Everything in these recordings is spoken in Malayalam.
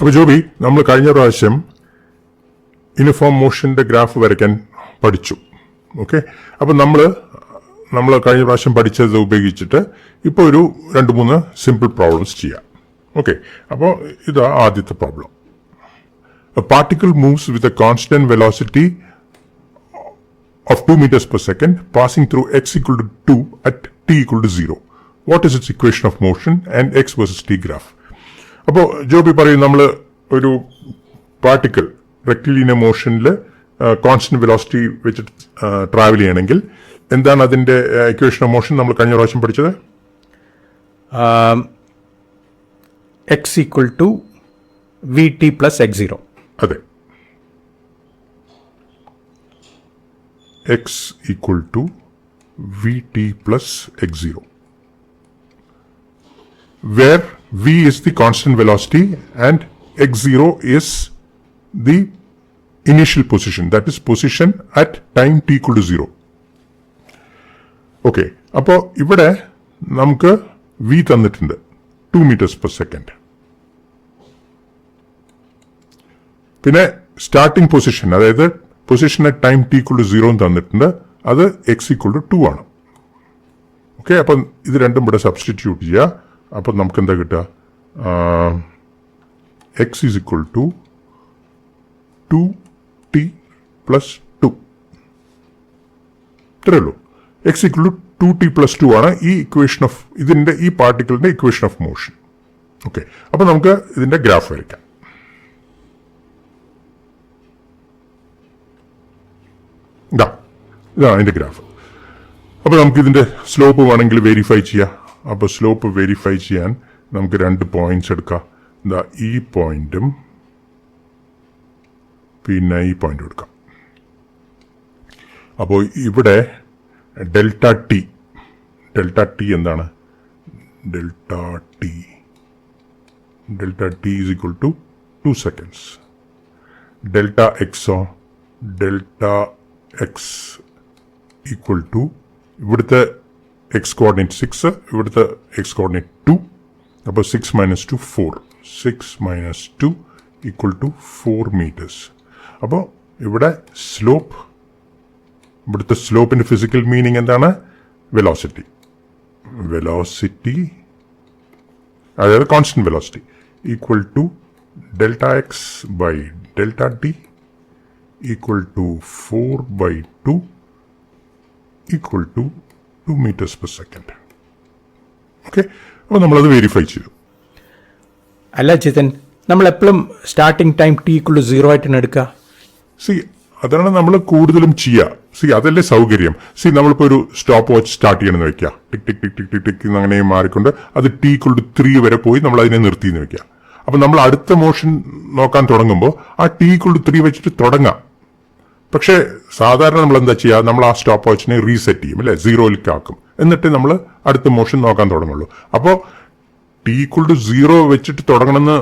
അപ്പോൾ ജോബി, നമ്മൾ കഴിഞ്ഞ പ്രാവശ്യം യൂണിഫോം മോഷന്റെ ഗ്രാഫ് വരയ്ക്കാൻ പഠിച്ചു. ഓക്കെ, അപ്പോൾ നമ്മൾ കഴിഞ്ഞ പ്രാവശ്യം പഠിച്ചത് ഉപയോഗിച്ചിട്ട് ഇപ്പോൾ ഒരു 2-3 സിമ്പിൾ പ്രോബ്ലംസ് ചെയ്യാം. ഓക്കെ, അപ്പോൾ ഇതാ ആദ്യത്തെ problem. A particle moves with a constant velocity of 2 meters per second passing through x equal to 2 at t equal to 0. What is its equation of motion and x versus t graph? അപ്പോൾ ജോബി പറയും, നമ്മൾ ഒരു പാർട്ടിക്കിൾ റെക്ടിലിനിയർ മോഷനിൽ കോൺസ്റ്റന്റ് വെലോസിറ്റി വെച്ചിട്ട് ട്രാവൽ ചെയ്യണമെങ്കിൽ എന്താണ് അതിന്റെ ഇക്വേഷൻ ഓഫ് മോഷൻ? നമ്മൾ കഴിഞ്ഞ പ്രാവശ്യം പഠിച്ചത് x equal to vt plus x0. അതെ, x equal to vt plus x0, where v is the constant velocity and x0 is the initial position, that is position at time t equal to 0. Okay, അപ്പോൾ ഇവിടെ നമുക്ക് v തന്നിട്ടുണ്ട് 2 meters per second. പിന്നെ സ്റ്റാർട്ടിംഗ് പൊസിഷൻ, അതായത് position at time t equal to 0 തന്നിട്ടുണ്ട്, അത് x equal to 2 ആണ്. ഓക്കെ, അപ്പം ഇത് രണ്ടും ഇവിടെ സബ്സ്റ്റിറ്റ്യൂട്ട് ചെയ്യുക. അപ്പം നമുക്ക് എന്താ കിട്ടുക? x is equal to 2t plus 2. ഇത്രയേ ഉള്ളൂ. x equal to 2t plus 2 ആണ് ഈ ഇക്വേഷൻ ഓഫ് ഈ പാർട്ടിക്കിളിന്റെ ഇക്വേഷൻ ഓഫ് മോഷൻ. ഓക്കെ, അപ്പം നമുക്ക് ഇതിന്റെ ഗ്രാഫ് വരയ്ക്കാം. ഇതാണ് അതിന്റെ ഗ്രാഫ്. അപ്പോൾ നമുക്ക് ഇതിന്റെ സ്ലോപ്പ് വേണമെങ്കിൽ വെരിഫൈ ചെയ്യാം. അപ്പോൾ സ്ലോപ്പ് വെരിഫൈ ചെയ്യാൻ നമുക്ക് 2 പോയിന്റ്സ് എടുക്കാം. ഈ പോയിന്റും പിന്നെ ഈ പോയിന്റും എടുക്കാം. അപ്പോൾ ഇവിടെ ഡെൽറ്റ ടി എന്താണ്? Delta T is equal to 2 seconds. Delta എക്സോ, ഡെൽറ്റ എക്സ് ഈക്വൽ ടു ഇവിടുത്തെ എക്സ് കോർഡിനേറ്റ് 6, ഇവിടുത്തെ എക്സ് കോർഡിനേറ്റ് 2. അപ്പോൾ 6 - 2 4. 6 - 2 ഈക്വൽ ടു 4 meters. അപ്പോൾ ഇവിടെ സ്ലോപ്പ്, ഇവിടുത്തെ സ്ലോപ്പിന്റെ ഫിസിക്കൽ മീനിങ് എന്താണ്? വെലോസിറ്റി, അതായത് constant velocity equal to delta X by delta T equal to 4/2 equal to 2 meters per second. Okay, അപ്പോൾ നമ്മളത് വെരിഫൈ ചെയ്തു. അല്ല ജിതൻ, നമ്മൾ എപ്പോഴും starting time t equal to 0 ആയിട്ടാണ് എടുക്കുക. അതാണ് നമ്മൾ കൂടുതലും ചെയ്യുക. അതല്ലേ സൗകര്യം. നമ്മളിപ്പോൾ ഒരു സ്റ്റോപ്പ് വാച്ച് സ്റ്റാർട്ട് ചെയ്യണമെന്ന് വെക്കുക. ടിക് ടിക് ടിക് ടിക് ടിക് ടിക് അങ്ങനെ മാറിക്കൊണ്ട് അത് t equal to 3 വരെ പോയി നമ്മൾ അതിനെ നിർത്തിയെന്ന് വെക്കുക. അപ്പം നമ്മൾ അടുത്ത മോഷൻ നോക്കാൻ തുടങ്ങുമ്പോൾ ആ t equal to 3 വെച്ചിട്ട് തുടങ്ങാം. പക്ഷേ സാധാരണ നമ്മൾ എന്താ ചെയ്യുക? നമ്മൾ ആ സ്റ്റോപ്പ് വാച്ചിനെ റീസെറ്റ് ചെയ്യും, അല്ലെ, 0ലേക്ക് ആക്കും. എന്നിട്ട് നമ്മൾ അടുത്ത മോഷൻ നോക്കാൻ തുടങ്ങുള്ളൂ. അപ്പോൾ t equal to 0 വെച്ചിട്ട് തുടങ്ങണമെന്ന്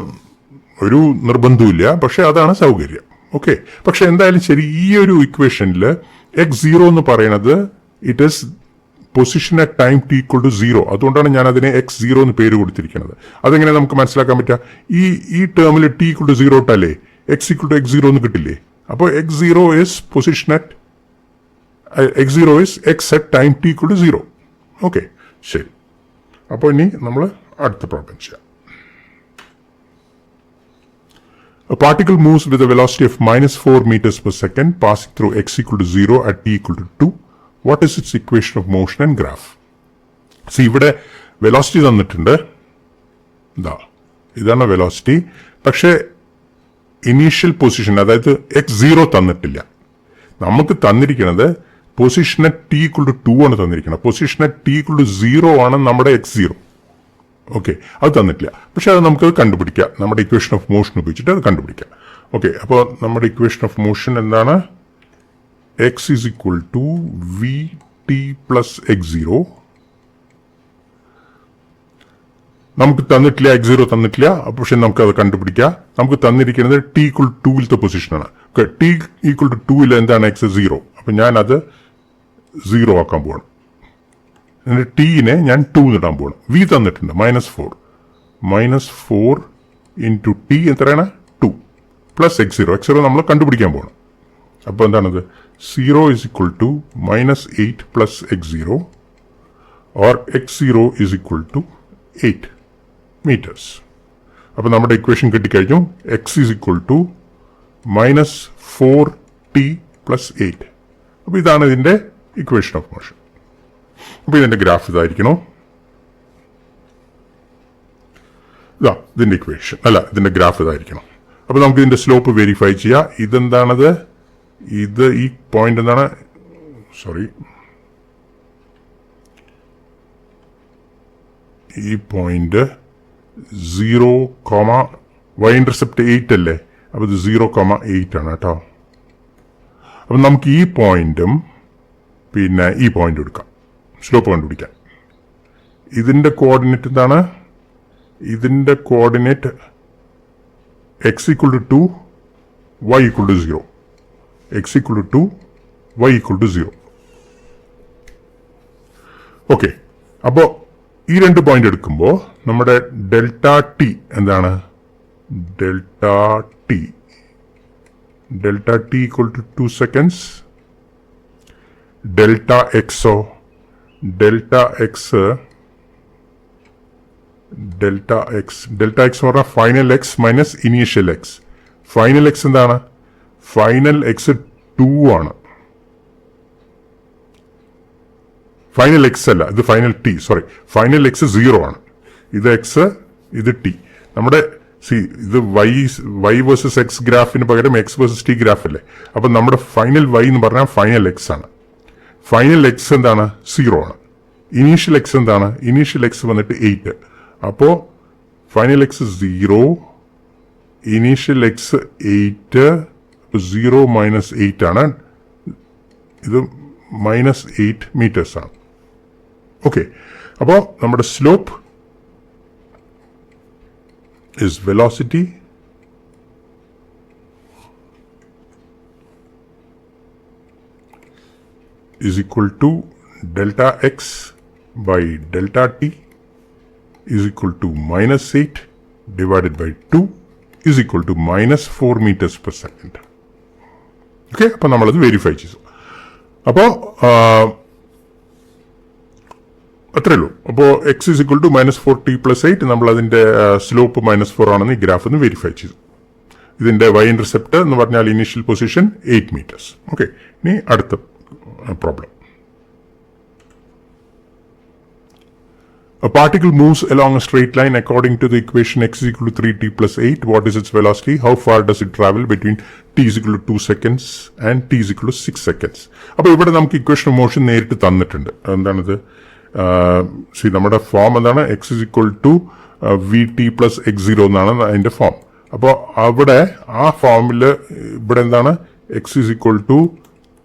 ഒരു നിർബന്ധമില്ല, പക്ഷെ അതാണ് സൗകര്യം. ഓക്കെ, പക്ഷെ എന്തായാലും ശരി, ഈ ഒരു ഇക്വേഷനിൽ x0 എന്ന് പറയുന്നത് it is position at time t equal to 0. അതുകൊണ്ടാണ് ഞാൻ അതിനെ x0 എന്ന് പേര് കൊടുത്തിരിക്കുന്നത്. അതെങ്ങനെ നമുക്ക് മനസ്സിലാക്കാൻ പറ്റുക? ഈ ടേമിൽ t equal to 0 ഇട്ടല്ലേ x equal to x0 എന്ന് കിട്ടില്ലേ? അപ്പോൾ x0 is position at x0 is x at time t equal to 0. Okay, ശരി. അപ്പോൾ ഇനി നമ്മൾ അടുത്ത പ്രോബ്ലം ചെയ്യാം. A particle moves with a velocity of -4 meters per second passing through x equal to 0 at t equal to 2. What is its equation of motion and graph? ഇവിടെ വെലോസിറ്റി തന്നിട്ടുണ്ട്. ഇതാണ് വെലോസിറ്റി. പക്ഷേ ഇനീഷ്യൽ പൊസിഷൻ, അതായത് x0 തന്നിട്ടില്ല. നമുക്ക് തന്നിരിക്കുന്നത് position at t equal to 2 ആണ് തന്നിരിക്കുന്നത്. Position at t equal to 0 ആണ് നമ്മുടെ x0. ഓക്കെ, അത് തന്നിട്ടില്ല. പക്ഷെ അത് നമുക്കത് കണ്ടുപിടിക്കാം. നമ്മുടെ ഇക്വേഷൻ ഓഫ് മോഷൻ ഉപയോഗിച്ചിട്ട് അത് കണ്ടുപിടിക്കാം. ഓക്കെ, അപ്പോൾ നമ്മുടെ ഇക്വേഷൻ ഓഫ് മോഷൻ എന്താണ്? x is equal to vt plus x0. നമുക്ക് തന്നിട്ടില്ല, x0 തന്നിട്ടില്ല, പക്ഷെ നമുക്ക് അത് കണ്ടുപിടിക്കാം. നമുക്ക് തന്നിരിക്കുന്നത് t equal to 2 പൊസിഷനാണ്. t equal to 2 എന്താണ്? x0. അപ്പൊ ഞാൻ അത് 0 ആക്കാൻ പോവാണ്. എന്നിട്ട് ടീനെ ഞാൻ 2 ഇടാൻ പോകണം. v തന്നിട്ടുണ്ട് -4 ഇൻറ്റു ടി എത്രയാണ് 2 പ്ലസ് x0 നമ്മൾ കണ്ടുപിടിക്കാൻ പോകണം. അപ്പോൾ എന്താണത് 0 is equal to -8 plus x0 or x0 is equal to 8 meters. അപ്പോൾ നമ്മുടെ equation കിട്ടിക്കഴിഞ്ഞു. x is equal to -4t plus 8. അപ്പോൾ ഇതാണ് ഇതിൻ്റെ ഇക്വേഷൻ ഓഫ് മോഷൻ. അപ്പോൾ ഇതിൻ്റെ ഗ്രാഫ് ഇതായിരിക്കണോ? ഇതിൻ്റെ ഇക്വേഷൻ അല്ല, ഇതിൻ്റെ ഗ്രാഫ് ഇതായിരിക്കണം. അപ്പോൾ നമുക്ക് ഇതിൻ്റെ സ്ലോപ്പ് വെരിഫൈ ചെയ്യാം. ഇതെന്താണത്? ഇത് ഈ പോയിന്റ് എന്താണ്? ഈ പോയിന്റ് 0, y ഇന്റർസെപ്റ്റ് 8 അല്ലേ? അപ്പോൾ ഇത് 0,8 ആണ് കേട്ടോ. അപ്പം നമുക്ക് ഈ പോയിന്റും പിന്നെ ഈ പോയിന്റ് എടുക്കാം സ്ലോപ്പ് കണ്ടുപിടിക്കാൻ. ഇതിൻ്റെ കോർഡിനേറ്റ് എന്താണ്? ഇതിൻ്റെ coordinate x equal to 2, y equal to 0. x equal to 2, y equal to 0. Okay, അപ്പോൾ ഈ രണ്ട് പോയിന്റ് എടുക്കുമ്പോൾ നമ്മുടെ ഡെൽറ്റ ടി എന്താണ്? Delta T equal to 2 seconds. Delta എക്സോ? ഡെൽറ്റ എക്സ് എന്ന് പറഞ്ഞാൽ final X minus initial X. Final X എന്താണ്? ഫൈനൽ എക്സ് 2 ആണ്. ഫൈനൽ എക്സ് അല്ല, ഇത് ഫൈനൽ ടി. ഫൈനൽ എക്സ് 0 ആണ്. ഇത് എക്സ്, ഇത് ടി. നമ്മുടെ ഇത് വൈ വേഴ്സസ് എക്സ് ഗ്രാഫിന് പകരം എക്സ് വേഴ്സസ് ടി ഗ്രാഫ് അല്ലേ? അപ്പൊ നമ്മുടെ ഫൈനൽ വൈ എന്ന് പറഞ്ഞാൽ ഫൈനൽ എക്സ് ആണ്. ഫൈനൽ എക്സ് എന്താണ്? 0 ആണ്. ഇനീഷ്യൽ എക്സ് എന്താണ്? ഇനീഷ്യൽ എക്സ് വന്നിട്ട് 8. അപ്പോ final X 0, initial X 8, 0 minus 8 ആണ്. ഇത് -8 meters ആണ്. ഓക്കെ, അപ്പോൾ നമ്മുടെ slope is velocity is equal to delta x by delta t is equal to -8 divided by 2 is equal to -4 meters per second. Okay, അപ്പോൾ നമ്മളത് വെരിഫൈ ചെയ്തു. അപ്പോൾ അത്രേ ഉള്ളൂ. അപ്പോൾ X is equal to -4t + 8 നമ്മൾ അതിൻ്റെ സ്ലോപ്പ് -4 ആണെന്ന് ഈ ഗ്രാഫ് ഒന്ന് വെരിഫൈ ചെയ്തു. ഇതിൻ്റെ y ഇന്റർസെപ്റ്റ് എന്ന് പറഞ്ഞാൽ ഇനീഷ്യൽ പൊസിഷൻ 8 meters. ഓക്കെ, ഇനി അടുത്ത problem. A particle moves along a straight line according to the equation x is equal to 3t plus 8. What is its velocity? How far does it travel between t is equal to 2 seconds and t is equal to 6 seconds? അപ്പോൾ ഇവിടെ നമുക്ക് ഇക്വേഷൻ ഓഫ് മോഷൻ നേരിട്ട് തന്നിട്ടുണ്ട്. എന്താണിത്? നമ്മുടെ ഫോം എന്താണ്? x is equal to vt plus x0 എന്നാണ് അതിൻ്റെ ഫോം. അപ്പോൾ അവിടെ ആ ഫോമിൽ ഇവിടെ എന്താണ്? x is equal to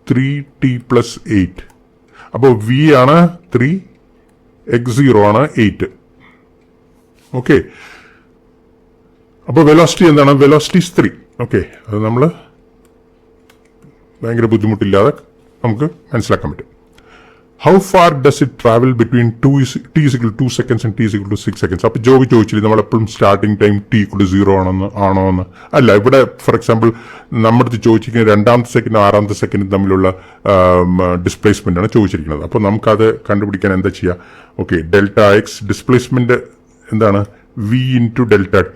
3t plus 8. അപ്പോൾ v ആണ് 3, x0 ആണ് 8. ഓക്കെ, അപ്പോൾ വെലോസിറ്റി എന്താണ്? വെലോസിറ്റി 3. ഓക്കെ, അത് നമ്മൾ ഭയങ്കര ബുദ്ധിമുട്ടില്ലാതെ നമുക്ക് മനസ്സിലാക്കാൻ പറ്റും. How far does it travel between t is equal to 2 seconds and t is equal to 6 seconds? അപ്പോൾ ചോദിച്ചില്ല നമ്മളെപ്പോഴും starting time t equal to 0 ആണോ എന്ന്. അല്ല, ഇവിടെ ഫോർ എക്സാമ്പിൾ നമ്മുടെ അടുത്ത് ചോദിച്ചിരിക്കുന്നത് രണ്ടാമത്തെ സെക്കൻഡും ആറാമത്തെ സെക്കൻഡും തമ്മിലുള്ള ഡിസ്പ്ലേസ്മെന്റ് ആണ് ചോദിച്ചിരിക്കുന്നത്. അപ്പോൾ നമുക്കത് കണ്ടുപിടിക്കാൻ എന്താ ചെയ്യുക? ഓക്കെ, ഡെൽറ്റ എക്സ് ഡിസ്പ്ലേസ്മെന്റ് എന്താണ്? v into delta t.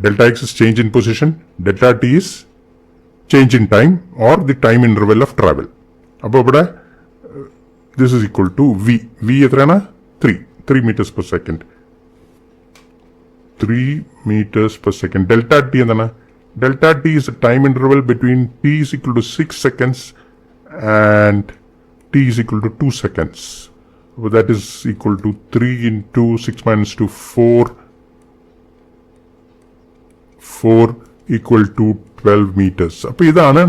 Delta x is change in position, delta t is change in time or the time interval of travel. അപ്പോൾ ഇവിടെ this is equal to v. v എത്രയാണ്? 3 meters per second. 3 meters per second. Delta t എന്താണ്? Delta t is the time interval between t is equal to 6 seconds and t is equal to 2 seconds. So that is equal to 3 into 6 minus 2, 4 equal to 12 meters. അപ്പോൾ ഇതാണ്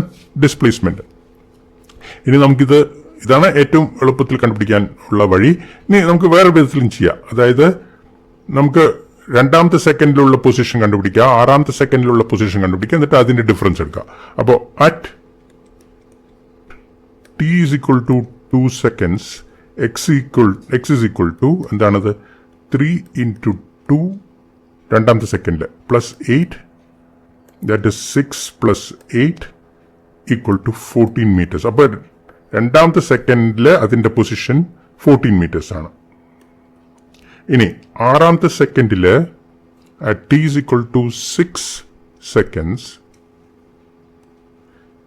ഡിസ്പ്ലേസ്മെന്റ്. ഇനി ഇതാണ് ഏറ്റവും എളുപ്പത്തിൽ കണ്ടുപിടിക്കാൻ ഉള്ള വഴി. ഇനി നമുക്ക് വേറെ വിധത്തിലും ചെയ്യാം. അതായത് നമുക്ക് രണ്ടാമത്തെ സെക്കൻഡിലുള്ള പൊസിഷൻ കണ്ടുപിടിക്കുക, ആറാമത്തെ സെക്കൻഡിലുള്ള പൊസിഷൻ കണ്ടുപിടിക്കുക, എന്നിട്ട് അതിന്റെ ഡിഫറൻസ് എടുക്കുക. അപ്പോൾ at t is equal to 2 seconds, x is equal to എന്താണത്? 3 into 2 രണ്ടാമത്തെ സെക്കൻഡിൽ +8 that is 6 + 8 equal to 14 metres. അപ്പോൾ രണ്ടാമത്തെ സെക്കൻഡിൽ അതിൻ്റെ പൊസിഷൻ 14 മീറ്റേഴ്സ് ആണ്. ഇനി ആറാമത്തെ സെക്കൻഡിൽ t is equal to 6 seconds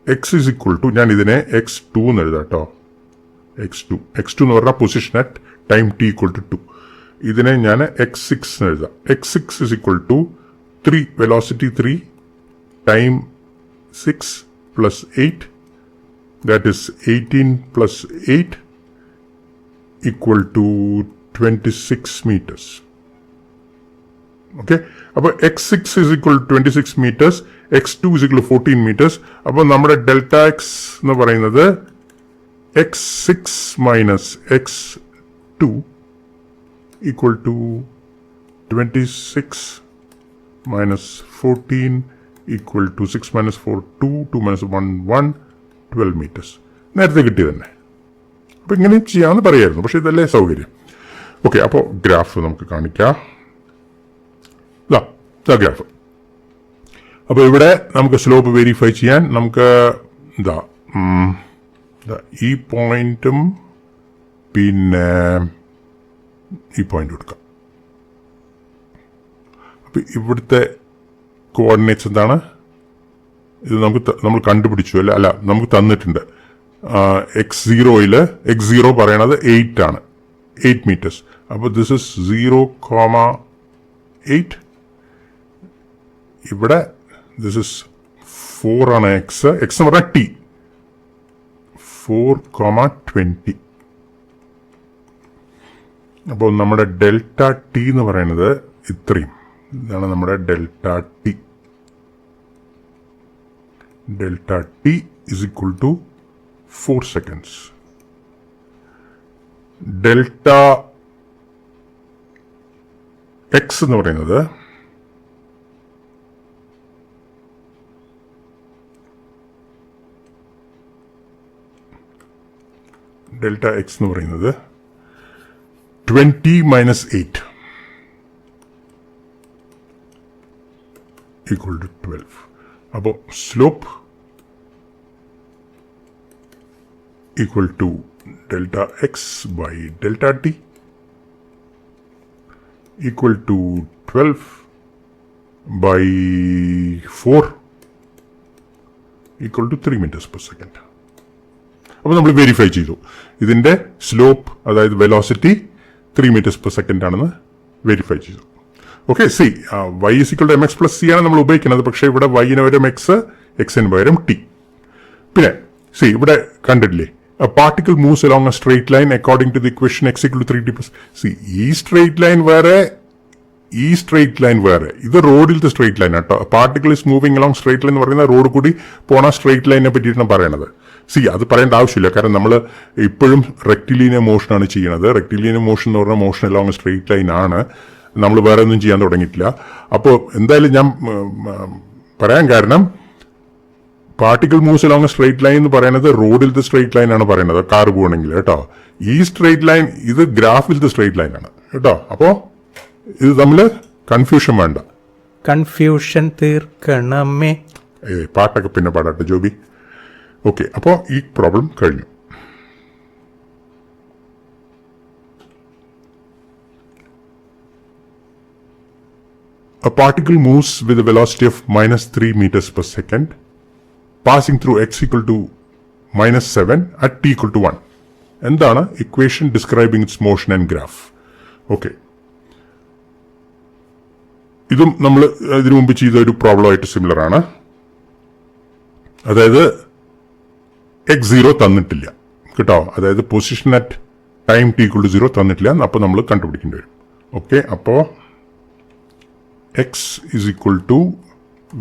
x is equal to, ഞാൻ ഇതിനെ x2 എന്ന് എഴുതാം കേട്ടോ. x2 എന്ന് പറഞ്ഞാൽ position at time t equal to 2. ഇതിനെ ഞാൻ x6 എന്ന് എഴുതാം. x6 is equal to 3 velocity 3 time 6 plus 8 that is 18 plus 8 equal to 26 meters. Okay, അപ്പോൾ x6 is equal to 26 meters, x2 is equal to 14 meters. അപ്പോൾ നമ്മുടെ ഡെൽറ്റ എക്സ് എന്ന് പറയുന്നത് x6 minus x2 equal to 26 minus 14 equal to 6 minus 4 2 2 minus 1 1 12 meters. നേരത്തെ കിട്ടി തന്നെ. അപ്പോൾ ഇങ്ങനെ ചെയ്യാമെന്ന് പറയായിരുന്നു, പക്ഷേ ഇതല്ലേ സൗകര്യം. ഓക്കെ, അപ്പോൾ ഗ്രാഫ് നമുക്ക് കാണിക്കാം. ഇതാ ഗ്രാഫ്. അപ്പോൾ ഇവിടെ നമുക്ക് സ്ലോപ്പ് വെരിഫൈ ചെയ്യാൻ നമുക്ക് ഈ പോയിന്റും പിന്നെ ഈ പോയിന്റ് കൊടുക്കാം. അപ്പോൾ ഇവിടുത്തെ കോർഡിനേറ്റ്സ് എന്താണ്? ഇത് നമ്മൾ കണ്ടുപിടിച്ചു അല്ല നമുക്ക് തന്നിട്ടുണ്ട്. x0 പറയണത് 8 ആണ്, 8 മീറ്റേഴ്സ്. അപ്പോൾ ദിസ് ഇസ് 0,8. ഇവിടെ ദിസ് ഇസ് 4 ആണ് എക്സ് എന്ന് പറഞ്ഞാൽ t 4,20. അപ്പോൾ നമ്മുടെ ഡെൽറ്റ ടി എന്ന് പറയുന്നത് ഇത്രയും. ഇതാണ് നമ്മുടെ delta T. Delta T is equal to 4 seconds. Delta X എന്ന് പറയുന്നത് ഡെൽറ്റ എക്സ് എന്ന് പറയുന്നത് 20 minus 8 equal to 12. അപ്പോൾ slope equal to delta x by delta t equal to 12 by 4 equal to 3 meters per second. അപ്പോൾ നമ്മൾ വെരിഫൈ ചെയ്തു ഇതിൻ്റെ സ്ലോപ്പ്, അതായത് വെലോസിറ്റി 3 meters per second ആണെന്ന് വെരിഫൈ ചെയ്തു. Okay, C y is equal to mx plus c ആണ് നമ്മൾ ഉപയോഗിക്കുന്നത്. പക്ഷേ ഇവിടെ y-ന് പകരം x-ന് പകരം t. പിന്നെ സി ഇവിടെ കണ്ടിട്ടില്ലേ, a particle moves along a straight line according to the equation x equal to 3t plus. See, ഈ സ്ട്രെയിറ്റ് ലൈൻ വേറെ, ഈ സ്ട്രെയിറ്റ് ലൈൻ വേറെ. ഇത് റോഡിലത്തെ സ്ട്രെയിറ്റ് ലൈൻ കേട്ടോ. Particle is moving along straight line എന്ന് പറയുന്ന റോഡ് കൂടി പോണ സ്ട്രെയിറ്റ് ലൈനെ പറ്റിയിട്ടാണ് പറയണത്. സി, അത് പറയേണ്ട ആവശ്യമില്ല, കാരണം നമ്മൾ ഇപ്പോഴും റെക്ടിലീനിയർ മോഷനാണ് ചെയ്യണത്. റെക്ടിലീനിയർ മോഷൻ എന്ന് പറഞ്ഞാൽ മോഷൻ അലോങ് സ്ട്രെയിറ്റ് ലൈൻ ആണ്. നമ്മൾ വേറെ ഒന്നും ചെയ്യാൻ തുടങ്ങിയിട്ടില്ല. അപ്പോൾ എന്തായാലും ഞാൻ പറയാൻ കാരണം, particle moves along straight line എന്ന് പറയുന്നത് റോഡിലത്തെ സ്ട്രെയിറ്റ് ലൈൻ ആണ് പറയുന്നത്, കാർ പോകണമെങ്കിൽ കേട്ടോ. ഈ സ്ട്രെയിറ്റ് ലൈൻ ഇത് ഗ്രാഫിലത്തെ സ്ട്രെയിറ്റ് ലൈൻ ആണ് കേട്ടോ. അപ്പോൾ ഇത് തമ്മിൽ കൺഫ്യൂഷൻ വേണ്ട. കൺഫ്യൂഷൻ തീർക്കണമേ. പാട്ടൊക്കെ പിന്നെ പാടാട്ടെ ജോബി. ഓക്കെ, അപ്പോൾ ഈ പ്രോബ്ലം കഴിഞ്ഞു. A particle moves with a velocity of -3 meters per second, passing through x equal to -7 at t equal to 1. എന്താണ് equation describing it's motion and graph? Okay, ഇതും നമ്മൾ ഇതിനു മുമ്പ് ചെയ്ത ഒരു പ്രോബ്ലം ആയിട്ട് സിമിലർ ആണ്. അതായത് x0 തന്നിട്ടില്ല കേട്ടോ, അതായത് position at time t equal to 0 തന്നിട്ടില്ല. അപ്പോൾ നമ്മൾ കണ്ടുപിടിക്കേണ്ടി വരും. ഓക്കെ, അപ്പോൾ x is equal to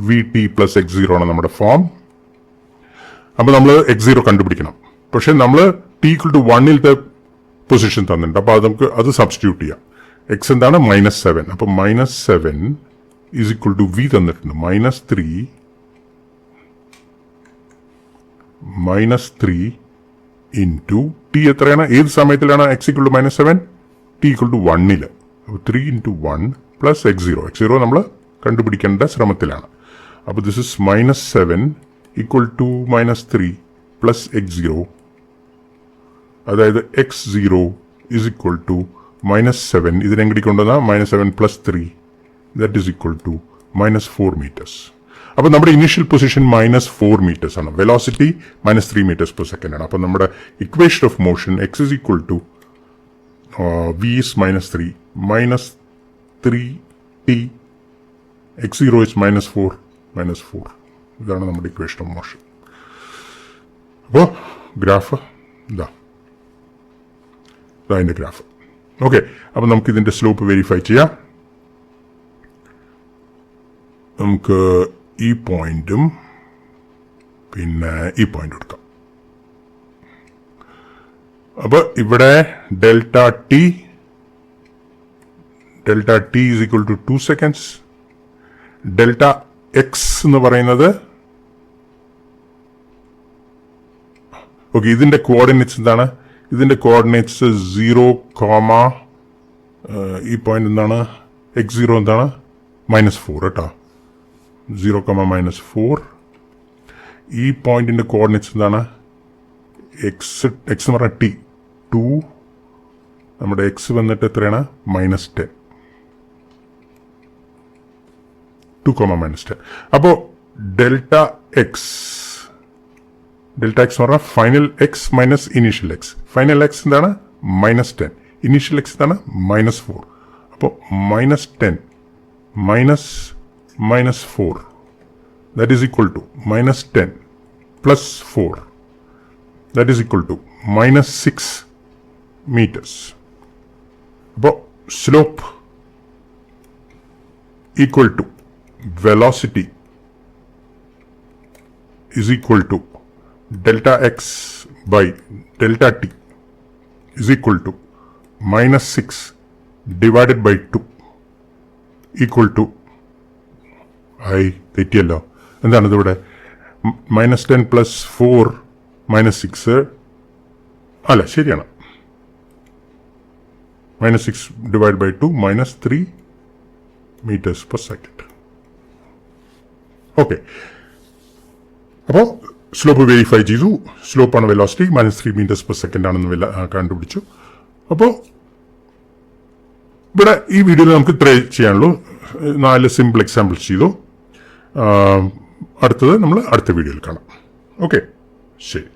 vt plus x0 ആണ് നമ്മുടെ ഫോം. അപ്പോൾ നമ്മൾ x0 കണ്ടുപിടിക്കണം. പക്ഷെ നമ്മൾ t equal to 1-ത്തെ പൊസിഷൻ തന്നിട്ടുണ്ട്. അപ്പോൾ നമുക്ക് അത് സബ്സ്റ്റിറ്റ്യൂട്ട് ചെയ്യാം. x എന്താണ്? -7. അപ്പോൾ -7 is equal to v തന്നിട്ടുണ്ട്. -3 into t എത്രയാണ്? ഏത് സമയത്തിലാണ് x equal to -7? t equal to 1-ൽ. അപ്പോൾ 3 into 1 പ്ലസ് x0 നമ്മൾ കണ്ടുപിടിക്കേണ്ട ശ്രമത്തിലാണ്. അപ്പോൾ this is -7 equal to -3 plus x0, അതായത് x0 ഇസ് ഈക്വൽ ടു -7, ഇതിനെങ്ങടി കൊണ്ടുവന്നാൽ -7 plus 3, that is equal to -4 metres. അപ്പോൾ നമ്മുടെ ഇനീഷ്യൽ പൊസിഷൻ -4 മീറ്റേഴ്സ് ആണ്, വെലോസിറ്റി -3 മീറ്റേഴ്സ് പെർ സെക്കൻഡ് ആണ്. അപ്പോൾ നമ്മുടെ equation of motion x is equal to v is -3 -3t, x0 is -4 ഇതാണ് നമ്മുടെ ഇക്വേഷൻ ഓഫ് മോഷൻ. അപ്പോൾ ഗ്രാഫ് അതിൻ്റെ ഗ്രാഫ്. ഓക്കെ, അപ്പോൾ നമുക്ക് ഇതിൻ്റെ സ്ലോപ്പ് വെരിഫൈ ചെയ്യാം. നമുക്ക് ഈ പോയിന്റും പിന്നെ ഈ പോയിന്റ് എടുക്കാം. അപ്പോൾ ഇവിടെ delta T is equal to 2 seconds. Delta X എന്ന് പറയുന്നത്, ഓക്കെ, ഇതിന്റെ കോർഡിനേറ്റ്സ് എന്താണ്? ഇതിന്റെ കോർഡിനേറ്റ്സ് 0, ഈ പോയിന്റ് എന്താണ്? x0 എന്താണ്? -4 കേട്ടോ, 0, -4. ഈ പോയിന്റിന്റെ കോർഡിനേറ്റ്സ് എന്താണ്? എക്സ് എന്ന് പറഞ്ഞാൽ ടി 2, നമ്മുടെ എക്സ് വന്നിട്ട് എത്രയാണ്? -10, 2, -10. അപ്പോൾ ഡെൽറ്റ എക്സ് എന്ന് പറഞ്ഞാൽ final X minus initial X. Final X എന്താണ്? -10. ഇനീഷ്യൽ എക്സ് എന്താണ്? -4. അപ്പോൾ -10 -4 that is equal to -10 plus 4 that is equal to -6 meters. അപ്പോൾ slope equal to velocity is equal to delta x by delta t is equal to -6 divided by 2 equal to, തെറ്റിയല്ലോ, എന്താണ് ഇതിവിടെ? -10 plus 4 -6, അല്ല ശരിയാണ്, -6 divided by 2 -3 meters per second. Okay, അപ്പോൾ സ്ലോപ്പ് വെരിഫൈ ചെയ്തു. സ്ലോപ്പാണ് വെലോസിറ്റി, -3 meters per second ആണെന്ന് കണ്ടുപിടിച്ചു. അപ്പോൾ ഇവിടെ ഈ വീഡിയോയിൽ നമുക്ക് ഇത്രേ ചെയ്യാനുള്ളൂ. 4 സിമ്പിൾ എക്സാമ്പിൾസ് ചെയ്തു. അടുത്തത് നമ്മൾ അടുത്ത വീഡിയോയിൽ കാണാം. ഓക്കെ, ശരി.